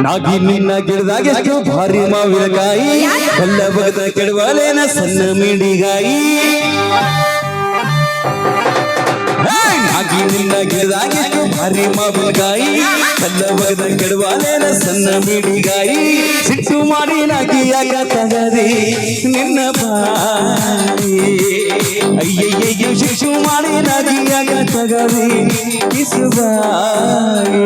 ನಾಗಿ ನಿನ್ನ ಗಿಡದಾಗ ಎಷ್ಟು ಭಾರಿ ಮಾವಿನಕಾಯಿ ಕಲ್ಲ ಬಗದ ಕೆಡವಾಲೇನ ಸಣ್ಣ ಮಿಡಿಗಾಯಿ ನಾಗಿ ನಿನ್ನ ಗಿಡದಾಗ ಎಷ್ಟು ಭಾರಿ ಮಾವಿನಕಾಯಿ ಕಲ್ಲ ಬಗದ ಕೆಡವಾಲೇನ ಸಣ್ಣ ಮಿಡಿಗಾಯಿ ಸಿಟ್ಟು ಮಾಡಿ ನಾಗಿಯಾಗ ತಗದಿ ನಿನ್ನ ಬಾಯಿ ಅಯ್ಯಯ್ಯಯ್ಯೋ ಶಿಶು ಮಾಡಿ ನಾಗಿಯಾಗ ತಗದಿ ಕಿಸುಬಾಯಿ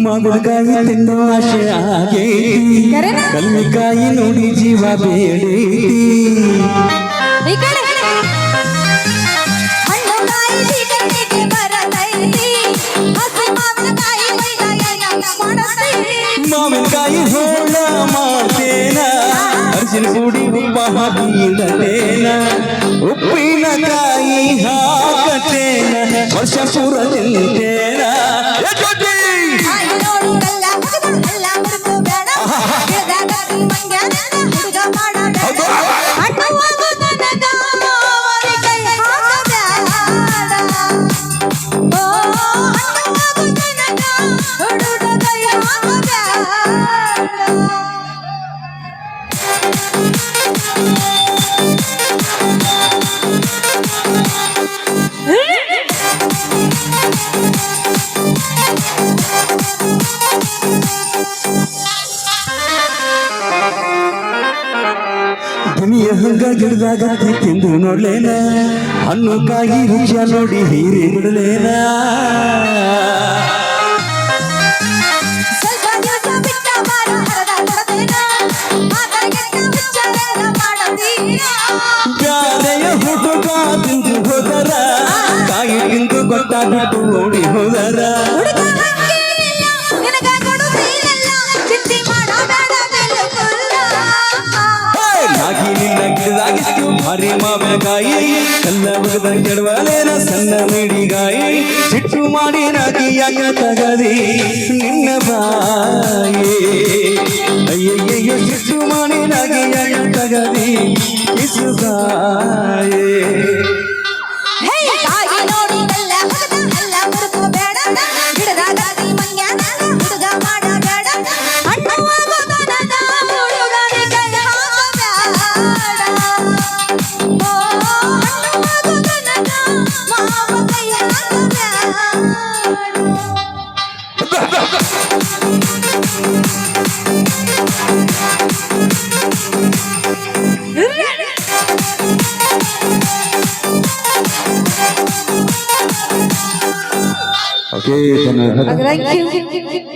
ಮಾವಿನಕಾಯಿ ತಿನ್ನೋ ಆಶೆ ಆಗೈತಿ ಕಲ್ಲಿಕಾಯಿ ನೋಡಿ ಜೀವ ಬೇಡೈತಿ ಮಾವಿನಕಾಯಿ ಹೋಳ ಮಾಡ್ತೇನ ಅರಿಶಿನ ಪುಡಿ ಉಪ್ಪ ಹಾಕಿ ಇಡತೇನ ಉಪ್ಪಿನಕಾಯಿ ಹಾಕತೇನ ವರ್ಷ ಪೂರ ತಿಂತೇನ ದುನಿಯ ಹಂಗ ಗಿಡದಾಗ ತಿಂದು ನೋಡ್ಲೇನ ಹಣ್ಣು ಕಾಯಿ ರುಚಿ ನೋಡಿ ಹೀರಿ ಬಿಡಲೇನ ಬ್ಯಾರೆಯ ಹುಡುಗ ತಿಂದು ಹೋದರ ಕಾಯಿ ತಿಂದು ಗೊತ್ತಾಗ್ಬಿಟ್ಟು ಓಡಿ ಹೋದರ ನಾಗಿ ನಿನ್ನ ಗಿಡದಾಗಿಷ್ಟು ಭಾರಿ ಮಾವಿನಕಾಯಿ ಕಲ್ಲ ಬಗದ ಕೆಡವಾಲೇನ ಸಣ್ಣ ಮಿಡಿಗಾಯಿ ಸಿಟ್ಟು ಮಾಡಿ ನಾಗಿಯಾಗ ತಗದಿ ನಿನ್ನ ಬಾಯಿ ಅಯ್ಯಯ್ಯಯ್ಯೋ ಸಿಟ್ಟು ಮಾಡಿ ನಾಗಿಯಾಗ ತಗದಿ ಕಿಸುಬಾಯಿ Okay,